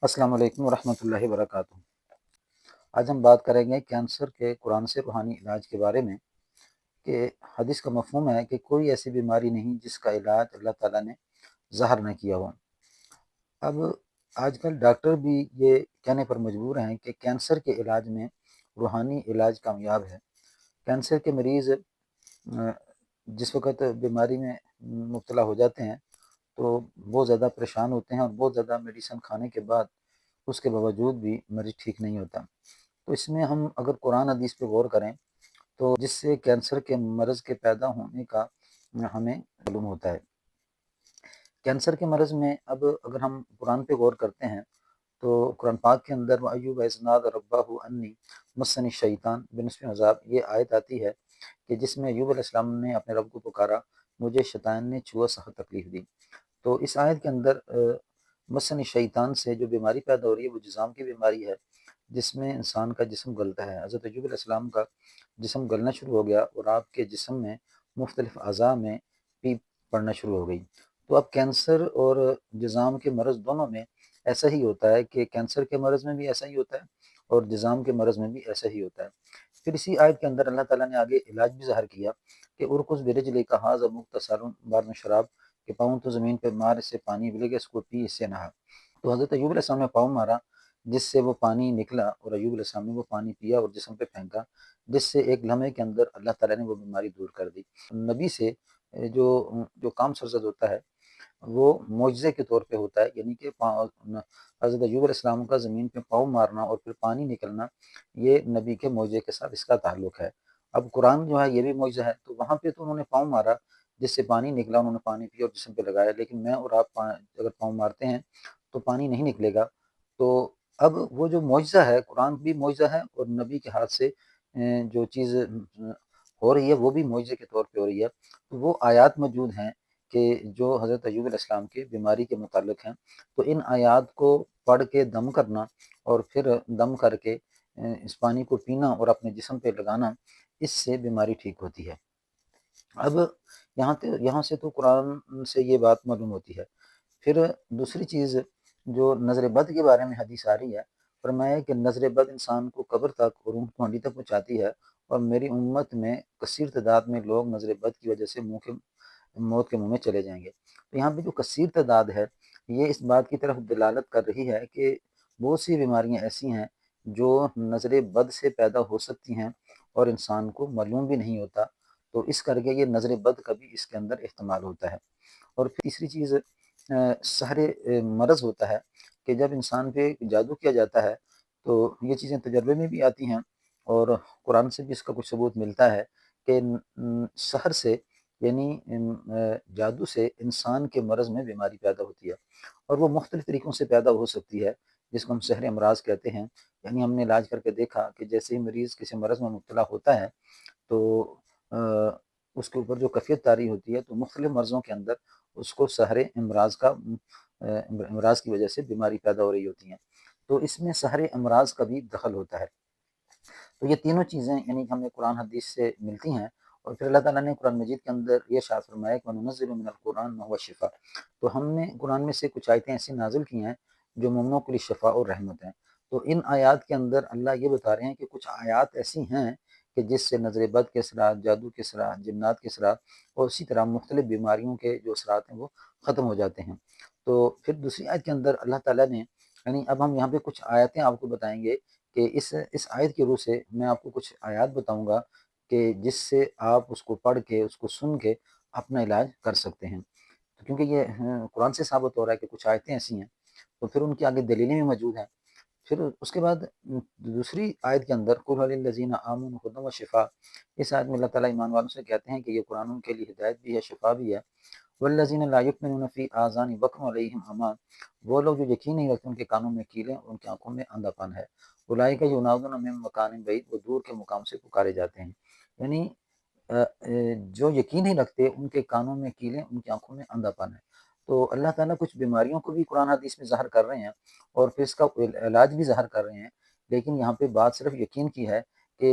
السلام علیکم ورحمۃ اللہ وبرکاتہ۔ آج ہم بات کریں گے کینسر کے قرآن سے روحانی علاج کے بارے میں کہ حدیث کا مفہوم ہے کہ کوئی ایسی بیماری نہیں جس کا علاج اللہ تعالیٰ نے ظاہر نہ کیا ہو۔ اب آج کل ڈاکٹر بھی یہ کہنے پر مجبور ہیں کہ کینسر کے علاج میں روحانی علاج کامیاب ہے۔ کینسر کے مریض جس وقت بیماری میں مبتلا ہو جاتے ہیں تو بہت زیادہ پریشان ہوتے ہیں اور بہت زیادہ میڈیسن کھانے کے بعد اس کے باوجود بھی مریض ٹھیک نہیں ہوتا۔ تو اس میں ہم اگر قرآن حدیث پہ غور کریں تو جس سے کینسر کے مرض کے پیدا ہونے کا ہمیں معلوم ہوتا ہے۔ کینسر کے مرض میں اب اگر ہم قرآن پہ غور کرتے ہیں تو قرآن پاک کے اندر وَأَيُّوبَ إِذْ نَادَىٰ رَبَّهُ أَنِّي مَسَّنِي الشَّيْطَانُ بِنُصْبٍ وَعَذَابٍ، یہ آیت آتی ہے کہ جس میں ایوب علیہ السلام نے اپنے رب کو پکارا، مجھے شیطان نے چھوا سخت تکلیف دی۔ تو اس آیت کے اندر مسن شیطان سے جو بیماری پیدا ہو رہی ہے وہ جذام کی بیماری ہے، جس میں انسان کا جسم گلتا ہے۔ حضرت ایوب علیہ السلام کا جسم گلنا شروع ہو گیا اور آپ کے جسم میں مختلف اعضاء میں پیپ پڑنا شروع ہو گئی۔ تو اب کینسر اور جذام کے مرض دونوں میں ایسا ہی ہوتا ہے کہ کینسر کے مرض میں بھی ایسا ہی ہوتا ہے اور جذام کے مرض میں بھی ایسا ہی ہوتا ہے۔ پھر اسی آیت کے اندر اللہ تعالیٰ نے آگے علاج بھی ظاہر کیا کہ ارکض برجلک ھذا مغتسل بارہ میں شراب، کہ پاؤں تو زمین پہ مار، اس سے پانی ملے گا، اس کو پی، اس سے نہا۔ تو حضرت ایوب علیہ السلام نے پاؤں مارا جس سے وہ پانی نکلا اور ایوب علیہ السلام نے وہ پانی پیا اور جسم پہ پھینکا، جس سے ایک لمحے کے اندر اللہ تعالیٰ نے وہ بیماری دور کر دی۔ نبی سے جو کام سرزد ہوتا ہے وہ معجزے کے طور پہ ہوتا ہے، یعنی کہ حضرت ایوب علیہ السلام کا زمین پہ پاؤں مارنا اور پھر پانی نکلنا، یہ نبی کے معجزے کے ساتھ اس کا تعلق ہے۔ اب قرآن جو ہے یہ بھی معجزہ ہے، تو وہاں پہ تو انہوں نے پاؤں مارا جس سے پانی نکلا، انہوں نے پانی پیا اور جسم پہ لگایا، لیکن میں اور آپ اگر پاؤں مارتے ہیں تو پانی نہیں نکلے گا۔ تو اب وہ جو معجزہ ہے، قرآن بھی معجزہ ہے اور نبی کے ہاتھ سے جو چیز ہو رہی ہے وہ بھی معجزے کے طور پہ ہو رہی ہے۔ تو وہ آیات موجود ہیں کہ جو حضرت ایوب علیہ السلام کے بیماری کے متعلق ہیں، تو ان آیات کو پڑھ کے دم کرنا اور پھر دم کر کے اس پانی کو پینا اور اپنے جسم پہ لگانا، اس سے بیماری ٹھیک ہوتی ہے۔ اب یہاں سے تو قرآن سے یہ بات معلوم ہوتی ہے۔ پھر دوسری چیز جو نظر بد کے بارے میں حدیث آ رہی ہے، فرمایا کہ نظر بد انسان کو قبر تک اور روح کو ہڈی تک پہنچاتی ہے، اور میری امت میں کثیر تعداد میں لوگ نظر بد کی وجہ سے موت کے منہ میں چلے جائیں گے۔ تو یہاں پہ جو کثیر تعداد ہے یہ اس بات کی طرف دلالت کر رہی ہے کہ بہت سی بیماریاں ایسی ہیں جو نظر بد سے پیدا ہو سکتی ہیں اور انسان کو معلوم بھی نہیں ہوتا، تو اس کر کے یہ نظر بد کا بھی اس کے اندر احتمال ہوتا ہے۔ اور پھر تیسری چیز سحر مرض ہوتا ہے کہ جب انسان پہ جادو کیا جاتا ہے تو یہ چیزیں تجربے میں بھی آتی ہیں اور قرآن سے بھی اس کا کچھ ثبوت ملتا ہے کہ سحر سے یعنی جادو سے انسان کے مرض میں بیماری پیدا ہوتی ہے، اور وہ مختلف طریقوں سے پیدا ہو سکتی ہے، جس کو ہم سحر امراض کہتے ہیں۔ یعنی ہم نے علاج کر کے دیکھا کہ جیسے ہی مریض کسی مرض میں مبتلا ہوتا ہے تو اس کے اوپر جو کفیت طاری ہوتی ہے، تو مختلف مرضوں کے اندر اس کو سحر امراض کی وجہ سے بیماری پیدا ہو رہی ہوتی ہیں، تو اس میں سحر امراض کا بھی دخل ہوتا ہے۔ تو یہ تینوں چیزیں یعنی ہمیں قرآن حدیث سے ملتی ہیں، اور پھر اللہ تعالیٰ نے قرآن مجید کے اندر یہ ارشاد فرمایا کہ وَنُنَزِّلُ مِنَ الْقُرْآنِ مَا هُوَ شِفَاءٌ، تو ہم نے قرآن میں سے کچھ آیتیں ایسی نازل کی ہیں جو مومنوں کے لیے شفا اور رحمت ہیں۔ تو ان آیات کے اندر اللہ یہ بتا رہے ہیں کہ کچھ آیات ایسی ہیں کہ جس سے نظر بد کے اثرات، جادو کے اثرات، جنات کے اثرات اور اسی طرح مختلف بیماریوں کے جو اثرات ہیں وہ ختم ہو جاتے ہیں۔ تو پھر دوسری آیت کے اندر اللہ تعالیٰ نے یعنی اب ہم یہاں پہ کچھ آیتیں آپ کو بتائیں گے کہ اس آیت کی روح سے میں آپ کو کچھ آیات بتاؤں گا کہ جس سے آپ اس کو پڑھ کے، اس کو سن کے اپنا علاج کر سکتے ہیں۔ کیونکہ یہ قرآن سے ثابت ہو رہا ہے کہ کچھ آیتیں ایسی ہیں، تو پھر ان کی آگے دلیلیں بھی موجود ہیں۔ پھر اس کے بعد دوسری آیت کے اندر قُلْ هَلِ الَّذِينَ آمَنُوا هُدًى وَشِفَاءٌ، اس آیت میں اللہ تعالیٰ ایمان والوں سے کہتے ہیں کہ یہ قرآن ان کے لیے ہدایت بھی ہے، شفا بھی ہے۔ وَالَّذِينَ لَا يُؤْمِنُونَ فِي آذَانِهِمْ وَقْرٌ وَعَلَيْهِمْ عَمًى، وہ لوگ جو یقین نہیں رکھتے ان کے کانوں میں کیلیں اور ان کی آنکھوں میں اندھا پن ہے۔ اولئک ینادون من مکان بعید، وہ دور کے مقام سے پکارے جاتے ہیں۔ یعنی جو یقین نہیں رکھتے ان کے کانوں میں کیلیں، ان کی آنکھوں میں اندھا پن ہے۔ تو اللہ تعالیٰ کچھ بیماریوں کو بھی قرآن حدیث میں ظاہر کر رہے ہیں اور پھر اس کا علاج بھی ظاہر کر رہے ہیں، لیکن یہاں پہ بات صرف یقین کی ہے کہ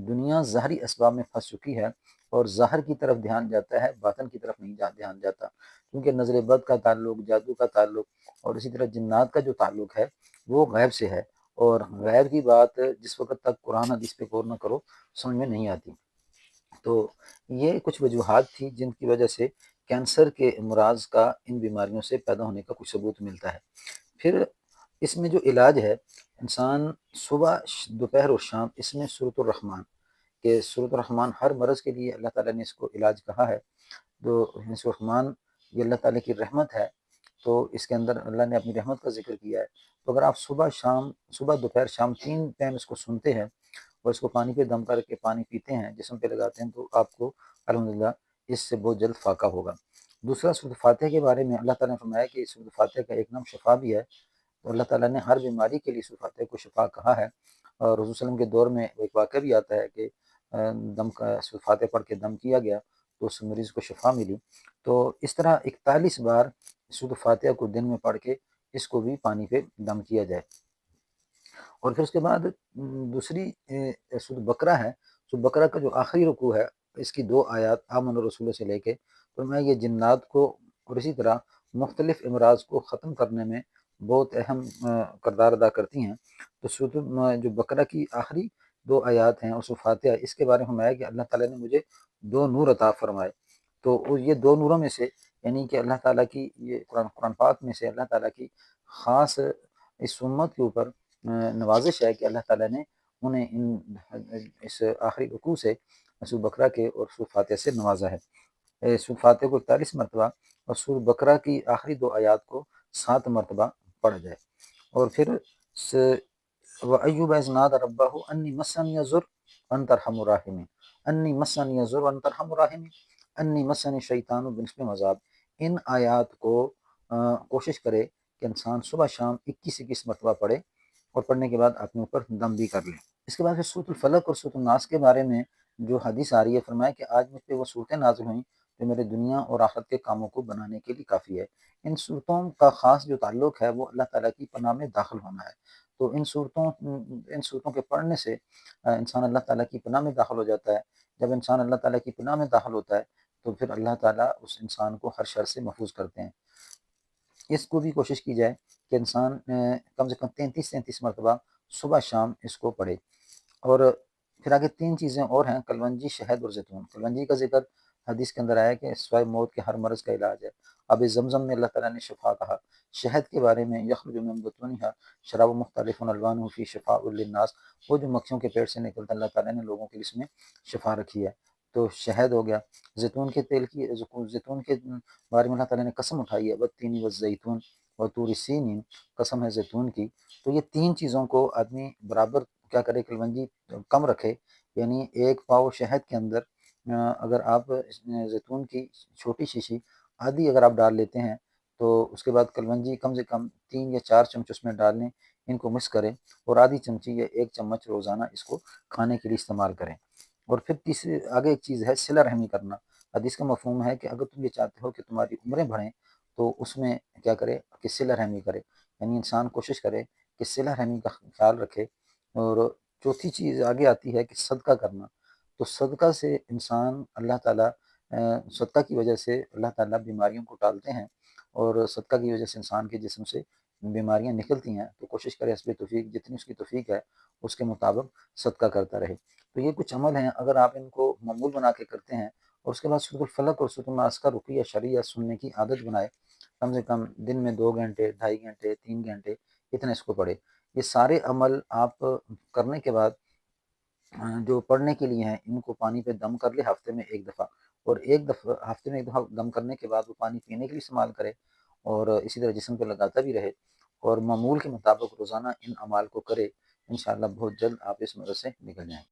دنیا ظاہری اسباب میں پھنس چکی ہے اور ظاہر کی طرف دھیان جاتا ہے، باطن کی طرف نہیں دھیان جاتا، کیونکہ نظر بد کا تعلق، جادو کا تعلق اور اسی طرح جنات کا جو تعلق ہے وہ غیب سے ہے، اور غیب کی بات جس وقت تک قرآن حدیث پہ غور نہ کرو سمجھ میں نہیں آتی۔ تو یہ کچھ وجوہات تھی جن کی وجہ سے کینسر کے امراض کا ان بیماریوں سے پیدا ہونے کا کچھ ثبوت ملتا ہے۔ پھر اس میں جو علاج ہے، انسان صبح، دوپہر اور شام اس میں سورۃ الرحمن، کہ سورۃ الرحمن ہر مرض کے لیے اللہ تعالیٰ نے اس کو علاج کہا ہے۔ تو سورۃ الرحمن یہ اللہ تعالیٰ کی رحمت ہے، تو اس کے اندر اللہ نے اپنی رحمت کا ذکر کیا ہے۔ تو اگر آپ صبح دوپہر شام 3 ٹائم اس کو سنتے ہیں اور اس کو پانی پہ دم کر کے پانی پیتے ہیں، جسم پہ لگاتے ہیں، تو آپ کو الحمدللہ اس سے بہت جلد فاقہ ہوگا۔ دوسرا، سورۃ فاتحہ کے بارے میں اللہ تعالیٰ نے فرمایا کہ سورۃ فاتحہ کا ایک نام شفا بھی ہے، تو اللہ تعالیٰ نے ہر بیماری کے لیے سورۃ فاتحہ کو شفا کہا ہے۔ اور رسول صلی اللہ علیہ وسلم کے دور میں ایک واقعہ بھی آتا ہے کہ دم کا سورۃ فاتحہ پڑھ کے دم کیا گیا تو اس مریض کو شفا ملی۔ تو اس طرح 41 بار سورۃ فاتحہ کو دن میں پڑھ کے اس کو بھی پانی پہ دم کیا جائے۔ اور پھر اس کے بعد دوسری سورۃ بقرہ ہے۔ سورۃ بقرہ کا جو آخری رکوع ہے، اس کی 2 آیات آمن الرسول سے لے کے، تو میں یہ جنات کو اور اسی طرح مختلف امراض کو ختم کرنے میں بہت اہم کردار ادا کرتی ہیں۔ تو سورۃ جو بقرہ کی آخری 2 آیات ہیں اور سورۃ فاتحہ، اس کے بارے میں فرمایا کہ اللہ تعالیٰ نے مجھے 2 نور عطا فرمائے۔ تو یہ 2 نوروں میں سے، یعنی کہ اللہ تعالیٰ کی یہ قرآن پاک میں سے اللہ تعالیٰ کی خاص اس امت کے اوپر نوازش ہے کہ اللہ تعالیٰ نے انہیں اس آخری رکوع سے سورۃ بقرہ کے اور سورۃ فاتحہ سے نوازا ہے۔ سورۃ فاتحہ کو 41 مرتبہ اور سورۃ بقرہ کی آخری 2 آیات کو 7 مرتبہ پڑھا جائے۔ اور پھر وَأَيُّوبَ إِذْ نَادَى رَبَّهُ أَنِّي مَسَّنِيَ الضُّرُّ وَأَنْتَ أَرْحَمُ الرَّاحِمِينَ أَنِّي مَسَّنِيَ الضُّرُّ وَأَنْتَ أَرْحَمُ الرَّاحِمِينَ أَنِّي مَسَّنِي الشَّيْطَانُ بِنُصْبٍ وَعَذَابٍ۔ ان آیات کو کوشش کرے کہ انسان صبح شام 21 مرتبہ پڑھے، اور پڑھنے کے بعد اپنے اوپر دم بھی کر لیں۔ اس کے بعد پھر سورۃ الفلق اور سورۃ الناس کے بارے میں جو حدیث آ رہی ہے، فرمایا کہ آج مجھ پہ وہ صورتیں نازل ہوئیں جو میرے دنیا اور آخرت کے کاموں کو بنانے کے لیے کافی ہے۔ ان صورتوں کا خاص جو تعلق ہے وہ اللہ تعالیٰ کی پناہ میں داخل ہونا ہے۔ تو ان صورتوں کے پڑھنے سے انسان اللہ تعالیٰ کی پناہ میں داخل ہو جاتا ہے۔ جب انسان اللہ تعالیٰ کی پناہ میں داخل ہوتا ہے تو پھر اللہ تعالیٰ اس انسان کو ہر شر سے محفوظ کرتے ہیں۔ اس کو بھی کوشش کی جائے کہ انسان کم سے کم 33 مرتبہ صبح شام اس کو پڑھے۔ اور پھر آگے 3 چیزیں اور ہیں، کلونجی، شہد اور زیتون۔ کلونجی کا ذکر حدیث کے اندر آیا کہ سوائے موت کے ہر مرض کا علاج ہے۔ اب زمزم میں اللہ تعالیٰ نے شفا کہا۔ شہد کے بارے میں یخرج من بطونها شراب مختلف الوانہ فی شفاء للناس، وہ جو مکھیوں کے پیٹ سے نکلتا اللہ تعالیٰ نے لوگوں کے لیے اس میں شفا رکھی ہے۔ تو شہد ہو گیا۔ زیتون کے تیل کی، زیتون کے بارے میں اللہ تعالیٰ نے قسم اٹھائی ہے، والتین والزیتون وطور سینین، قسم ہے زیتون کی۔ تو یہ 3 چیزوں کو آدمی برابر کیا کرے، کلونجی کم رکھے، یعنی 1 پاؤ شہد کے اندر اگر آپ زیتون کی چھوٹی شیشی آدھی اگر آپ ڈال لیتے ہیں، تو اس کے بعد کلونجی کم سے کم 3 یا 4 چمچ اس میں ڈال لیں، ان کو مکس کریں اور آدھی چمچی یا 1 چمچ روزانہ اس کو کھانے کے لیے استعمال کریں۔ اور پھر تیسری آگے ایک چیز ہے، صلہ رحمی کرنا۔ حدیث کا مفہوم ہے کہ اگر تم یہ چاہتے ہو کہ تمہاری عمریں بڑھیں تو اس میں کیا کرے کہ صلہ رحمی کرے، یعنی انسان کوشش کرے کہ صلہ رحمی کا خیال رکھے۔ اور چوتھی چیز آگے آتی ہے کہ صدقہ کرنا۔ تو صدقہ سے انسان اللہ تعالیٰ صدقہ کی وجہ سے اللہ تعالیٰ بیماریوں کو ٹالتے ہیں، اور صدقہ کی وجہ سے انسان کے جسم سے بیماریاں نکلتی ہیں۔ تو کوشش کرے حسب توفیق جتنی اس کی توفیق ہے اس کے مطابق صدقہ کرتا رہے۔ تو یہ کچھ عمل ہیں، اگر آپ ان کو معمول بنا کے کرتے ہیں اور اس کے بعد سورۃ الفلق اور سورۃ الناس کا رقیہ شرعیہ سننے کی عادت بنائے، کم سے کم دن میں 2 گھنٹے، 2.5 گھنٹے، 3 گھنٹے اتنا اس کو پڑھے۔ یہ سارے عمل آپ کرنے کے بعد جو پڑھنے کے لیے ہیں ان کو پانی پہ دم کر لے ہفتے میں 1 دفعہ، اور ہفتے میں 1 دفعہ دم کرنے کے بعد وہ پانی پینے کے لیے استعمال کرے، اور اسی طرح جسم پہ لگاتا بھی رہے، اور معمول کے مطابق روزانہ ان اعمال کو کرے۔ انشاءاللہ بہت جلد آپ اس مرض سے نکل جائیں۔